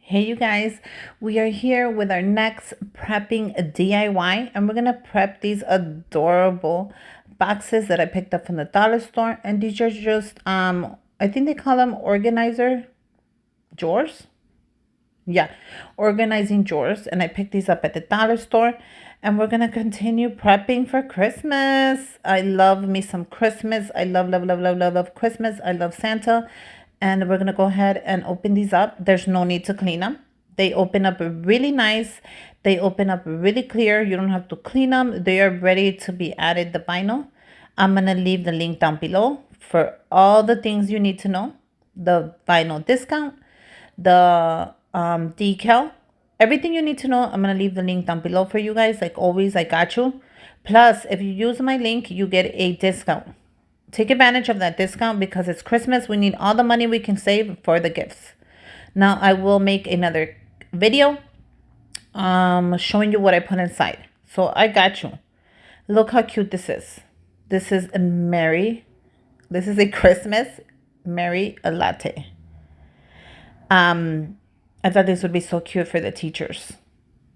Hey you guys, we are here with our next prepping DIY and we're going to prep these adorable boxes that I picked up from the dollar store, and these are just I think they call them organizer drawers. Yeah, organizing drawers, and I picked these up at the dollar store, and we're going to continue prepping for Christmas. I love me some Christmas. I love Christmas. I love Santa. And we're going to go ahead and open these up. There's no need to clean them. They open up really nice. They open up really clear. You don't have to clean them. They are ready to be added the vinyl. I'm going to leave the link down below for all the things you need to know. The vinyl discount, the decal, everything you need to know. I'm going to leave the link down below for you guys. Like always, I got you. Plus, if you use my link, you get a discount. Take advantage of that discount because it's Christmas. We need all the money we can save for the gifts. Now, I will make another video showing you what I put inside. So I got you. Look how cute this is. This is a Mary. This is a Christmas Mary a latte. I thought this would be so cute for the teachers.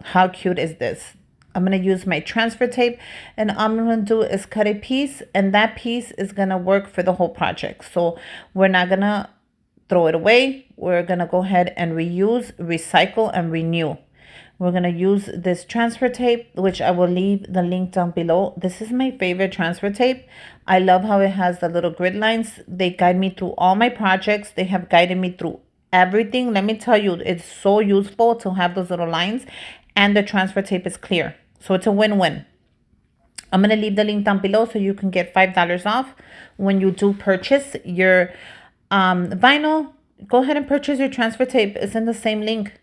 How cute is this? I'm going to use my transfer tape, and all I'm going to do is cut a piece, and that piece is going to work for the whole project. So we're not going to throw it away. We're going to go ahead and reuse, recycle, and renew. We're going to use this transfer tape, which I will leave the link down below. This is my favorite transfer tape. I love how it has the little grid lines. They guide me through all my projects. They have guided me through everything. Let me tell you, it's so useful to have those little lines, and the transfer tape is clear. So it's a win-win. I'm going to leave the link down below so you can get $5 off when you do purchase your vinyl. Go ahead and purchase your transfer tape. It's in the same link.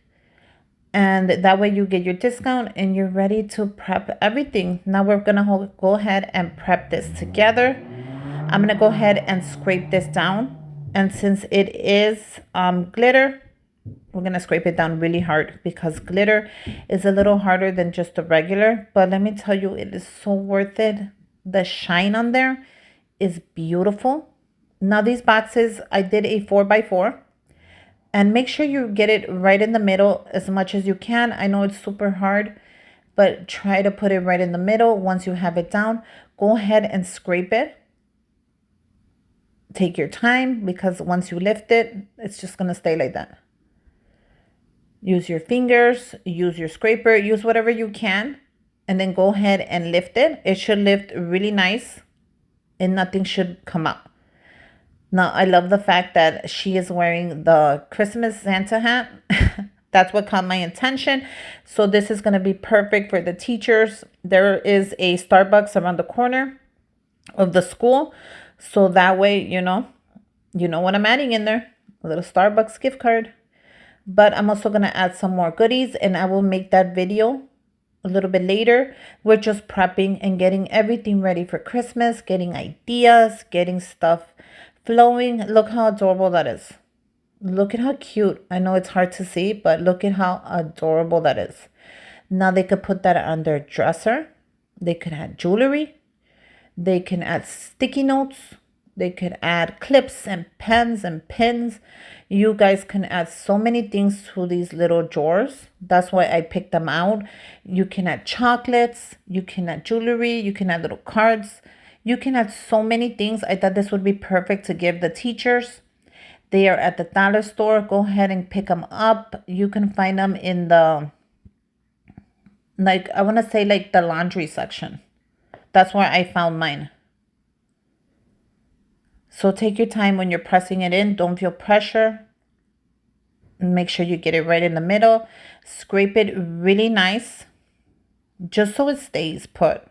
And that way you get your discount and you're ready to prep everything. Now we're going to go ahead and prep this together. I'm going to go ahead and scrape this down. And since it is glitter, we're going to scrape it down really hard because glitter is a little harder than just the regular. But let me tell you, it is so worth it. The shine on there is beautiful. Now these boxes, I did a 4x4. And make sure you get it right in the middle as much as you can. I know it's super hard, but try to put it right in the middle. Once you have it down, go ahead and scrape it. Take your time because once you lift it, it's just going to stay like that. Use your fingers, use your scraper, use whatever you can, and then go ahead and lift it. It should lift really nice and nothing should come out. Now, I love the fact that she is wearing the Christmas Santa hat. That's what caught my attention. So this is going to be perfect for the teachers. There is a Starbucks around the corner of the school. So that way, you know what I'm adding in there. A little Starbucks gift card. But I'm also going to add some more goodies, and I will make that video a little bit later. We're just prepping and getting everything ready for Christmas, getting ideas, getting stuff flowing. Look how adorable that is. Look at how cute. I know it's hard to see, but look at how adorable that is. Now they could put that on their dresser. They could add jewelry. They can add sticky notes. They could add clips and pens and pins. You guys can add so many things to these little drawers. That's why I picked them out. You can add chocolates. You can add jewelry. You can add little cards. You can add so many things. I thought this would be perfect to give the teachers. They are at the dollar store. Go ahead and pick them up. You can find them in the, I want to say the laundry section. That's where I found mine. So take your time when you're pressing it in. Don't feel pressure. Make sure you get it right in the middle. Scrape it really nice, just so it stays put.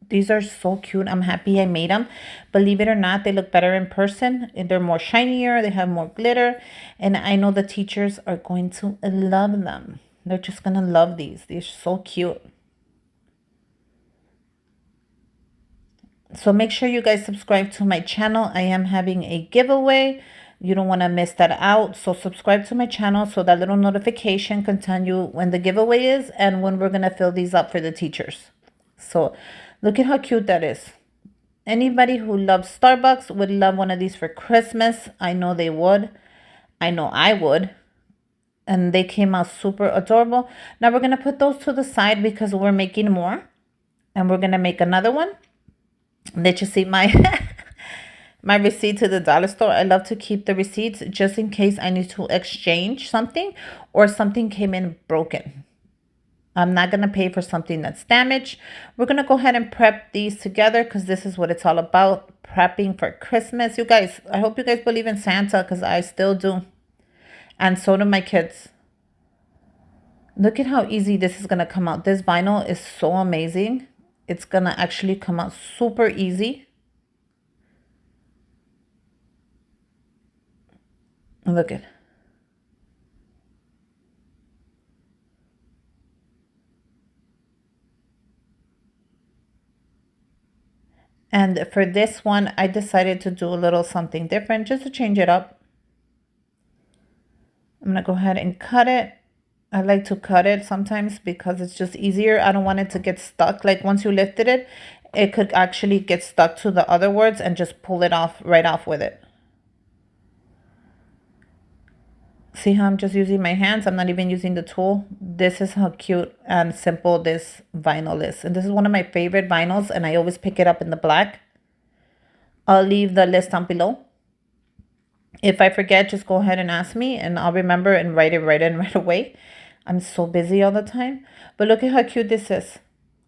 These are so cute. I'm happy I made them. Believe it or not, they look better in person. They're more shinier. They have more glitter. And I know the teachers are going to love them. They're just going to love these. They're so cute. So make sure you guys subscribe to my channel. I am having a giveaway. You don't want to miss that out. So subscribe to my channel so that little notification can tell you when the giveaway is and when we're going to fill these up for the teachers. So look at how cute that is. Anybody who loves Starbucks would love one of these for Christmas. I know they would. I know I would. and they came out super adorable. Now we're going to put those to the side because we're making more, and we're going to make another one. Did you see my my receipt to the dollar store? I love to keep the receipts just in case I need to exchange something or something came in broken. I'm not going to pay for something that's damaged. We're going to go ahead and prep these together because this is what it's all about, prepping for Christmas. You guys, I hope you guys believe in Santa because I still do. And so do my kids. Look at how easy this is going to come out. This vinyl is so amazing. It's going to actually come out super easy. Look at it. And for this one, I decided to do a little something different just to change it up. I'm going to go ahead and cut it. I like to cut it sometimes because it's just easier. I don't want it to get stuck. Like once you lifted it, it could actually get stuck to the other words and just pull it off right off with it. See how I'm just using my hands? I'm not even using the tool. This is how cute and simple this vinyl is. And this is one of my favorite vinyls, and I always pick it up in the black. I'll leave the list down below. If I forget, just go ahead and ask me, and I'll remember and write it right in right away. I'm so busy all the time. But look at how cute this is.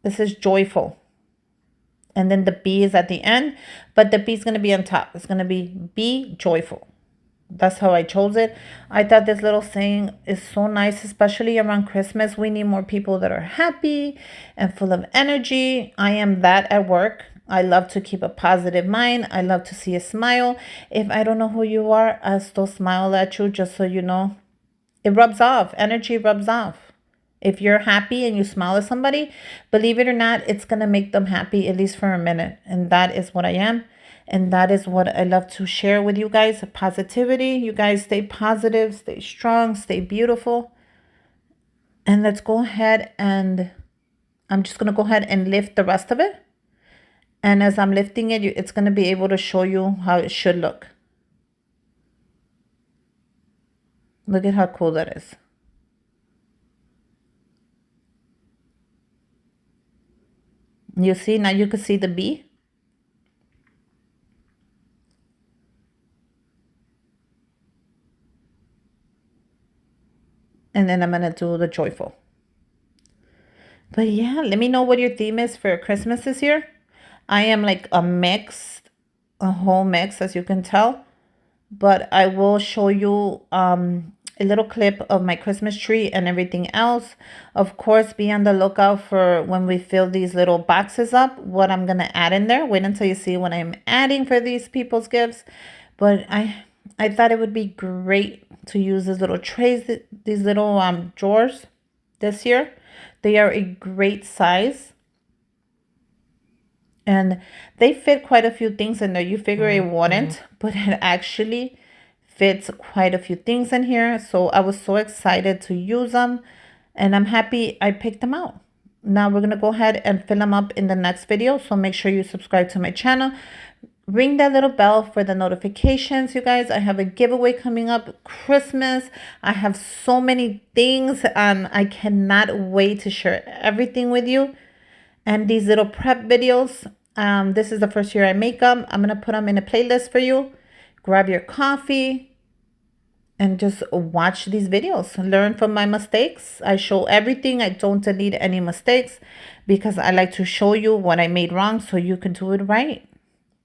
This is joyful. And then the B is at the end, but the B is going to be on top. It's going to be joyful. That's how I chose it. I thought this little saying is so nice, especially around Christmas. We need more people that are happy and full of energy. I am that at work. I love to keep a positive mind. I love to see a smile. If I don't know who you are, I'll still smile at you just so you know. It rubs off. Energy rubs off. If you're happy and you smile at somebody, believe it or not, it's going to make them happy at least for a minute. And that is what I am. And that is what I love to share with you guys, positivity. You guys stay positive, stay strong, stay beautiful. And let's go ahead and I'm just going to go ahead and lift the rest of it. And as I'm lifting it, it's going to be able to show you how it should look. Look at how cool that is. You see, now you can see the bee. And then I'm going to do the joyful. But yeah, let me know what your theme is for Christmas this year. I am like a whole mix, as you can tell. But I will show you a little clip of my Christmas tree and everything else. Of course, be on the lookout for when we fill these little boxes up, what I'm going to add in there. Wait until you see what I'm adding for these people's gifts. But I thought it would be great to use these little trays, these little drawers this year. They are a great size. And they fit quite a few things in there. You figure it wouldn't, but it actually fits quite a few things in here. So I was so excited to use them. And I'm happy I picked them out. Now we're going to go ahead and fill them up in the next video. So make sure you subscribe to my channel. Ring that little bell for the notifications, you guys. I have a giveaway coming up, Christmas. I have so many things and I cannot wait to share everything with you. And these little prep videos, this is the first year I make them. I'm going to put them in a playlist for you. Grab your coffee and just watch these videos. Learn from my mistakes. I show everything. I don't delete any mistakes because I like to show you what I made wrong so you can do it right.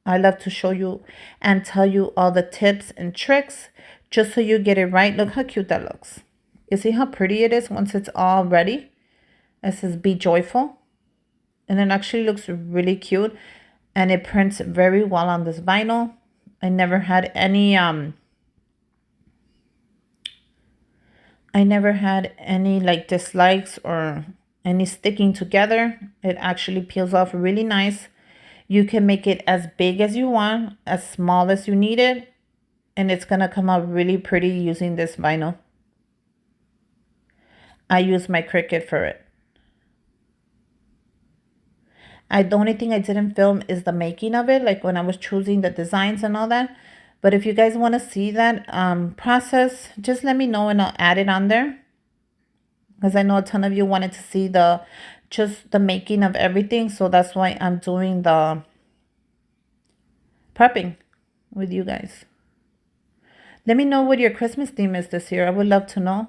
I love to show you and tell you all the tips and tricks just so you get it right. Look how cute that looks. You see how pretty it is once it's all ready? It says be joyful. And it actually looks really cute. And it prints very well on this vinyl. I never had any like dislikes or any sticking together. It actually peels off really nice. You can make it as big as you want, as small as you need it, and it's going to come out really pretty using this vinyl. I use my Cricut for it. The only thing I didn't film is the making of it, like when I was choosing the designs and all that. But if you guys want to see that process, just let me know and I'll add it on there. Because I know a ton of you wanted to see just the making of everything. So that's why I'm doing the prepping with you guys. Let me know what your Christmas theme is this year. I would love to know.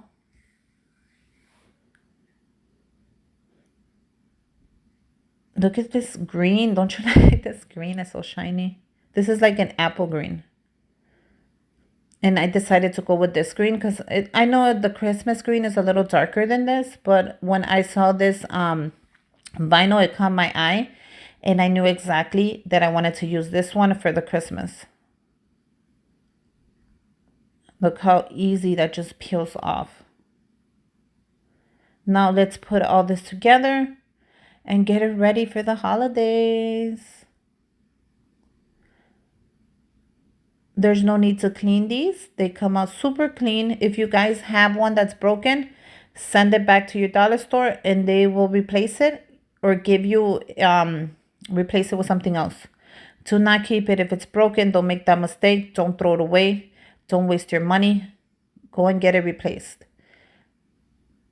Look at this green. Don't you like this green? It's so shiny. This is like an apple green. And I decided to go with this green because I know the Christmas green is a little darker than this. But when I saw this vinyl, it caught my eye. And I knew exactly that I wanted to use this one for the Christmas. Look how easy that just peels off. Now let's put all this together and get it ready for the holidays. There's no need to clean these. They come out super clean. If you guys have one that's broken, send it back to your dollar store and they will replace it or give you, replace it with something else. Do not keep it. If it's broken, don't make that mistake. Don't throw it away. Don't waste your money. Go and get it replaced.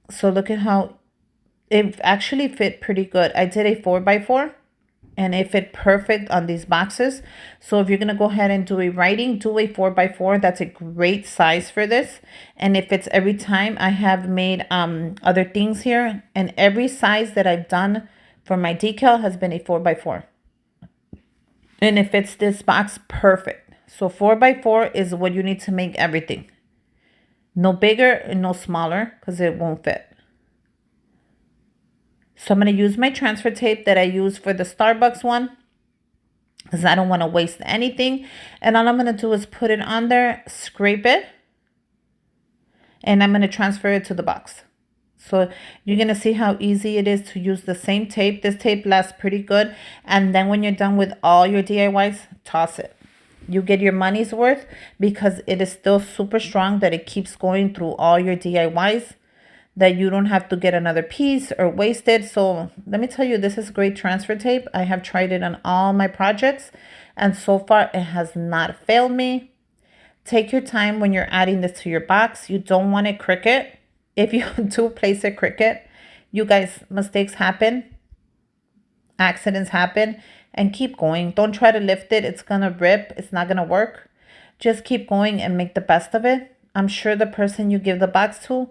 So look at how it actually fit pretty good. I did a 4x4 and it fit perfect on these boxes. So if you're going to go ahead and do a writing, do a 4x4. That's a great size for this. And it fits every time. I have made other things here. And every size that I've done for my decal has been a 4x4. And it fits this box perfect. So 4x4 is what you need to make everything. No bigger and no smaller because it won't fit. So I'm going to use my transfer tape that I use for the Starbucks one because I don't want to waste anything. And all I'm going to do is put it on there, scrape it, and I'm going to transfer it to the box. So you're going to see how easy it is to use the same tape. This tape lasts pretty good. And then when you're done with all your DIYs, toss it. You get your money's worth because it is still super strong that it keeps going through all your DIYs. That you don't have to get another piece or waste it. So let me tell you, this is great transfer tape. I have tried it on all my projects and so far it has not failed me. Take your time when you're adding this to your box. You don't want it crooked. If you do place it crooked, you guys, mistakes happen, accidents happen, and keep going. Don't try to lift it. It's gonna rip. It's not gonna work. Just keep going and make the best of it. I'm sure the person you give the box to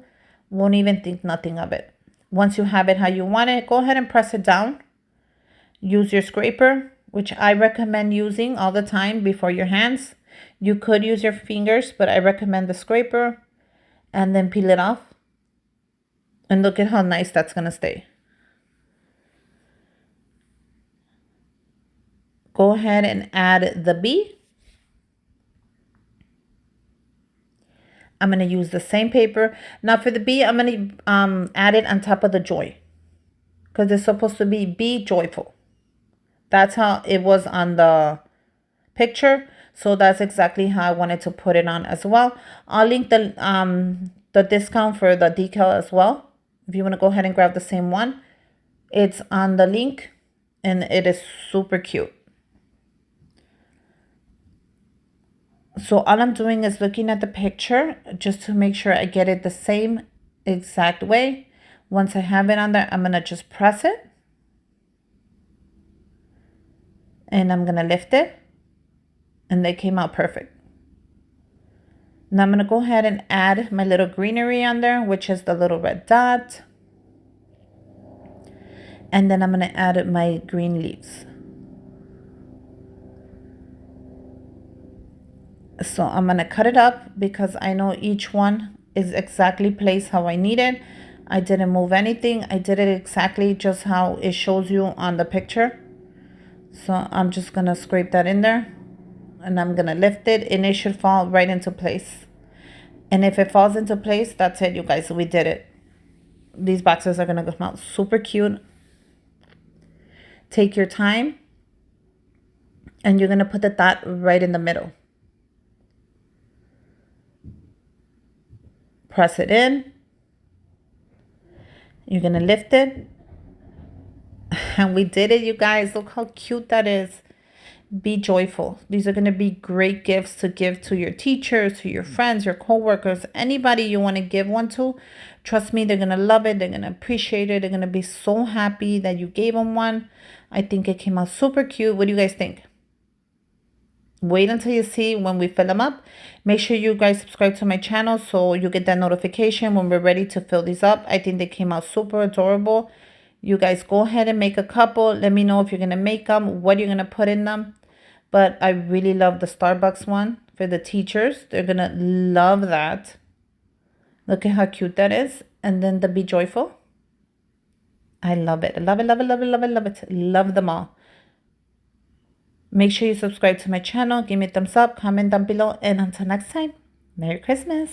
won't even think nothing of it. Once you have it how you want it, go ahead and press it down. Use your scraper, which I recommend using all the time before your hands. You could use your fingers, but I recommend the scraper. And then peel it off. And look at how nice that's going to stay. Go ahead and add the B. I'm going to use the same paper. Now for the B, I'm going to add it on top of the joy. Because it's supposed to be joyful. That's how it was on the picture. So that's exactly how I wanted to put it on as well. I'll link the discount for the decal as well. If you want to go ahead and grab the same one. It's on the link. And it is super cute. So all I'm doing is looking at the picture just to make sure I get it the same exact way. Once I have it on there, I'm going to just press it. And I'm going to lift it. And they came out perfect. Now I'm going to go ahead and add my little greenery on there, which is the little red dot. And then I'm going to add my green leaves. So I'm going to cut it up because I know each one is exactly placed how I need it. I didn't move anything. I did it exactly just how it shows you on the picture. So I'm just going to scrape that in there. And I'm going to lift it and it should fall right into place. And if it falls into place, that's it, you guys. We did it. These boxes are going to come out super cute. Take your time. And you're going to put the dot right in the middle. Press it in. You're going to lift it. And we did it, you guys. Look how cute that is. Be joyful. These are going to be great gifts to give to your teachers, to your friends, your coworkers, anybody you want to give one to. Trust me, they're going to love it. They're going to appreciate it. They're going to be so happy that you gave them one. I think it came out super cute. What do you guys think? Wait until you see when we fill them up. Make sure you guys subscribe to my channel so you get that notification when we're ready to fill these up. I think they came out super adorable. You guys go ahead and make a couple. Let me know if you're going to make them, what you're going to put in them. But I really love the Starbucks one for the teachers. They're going to love that. Look at how cute that is. And then the Be Joyful. I love it. Love it, love it, love it, love it, love it. Love them all. Make sure you subscribe to my channel. Give me a thumbs up. Comment down below. And until next time, Merry Christmas.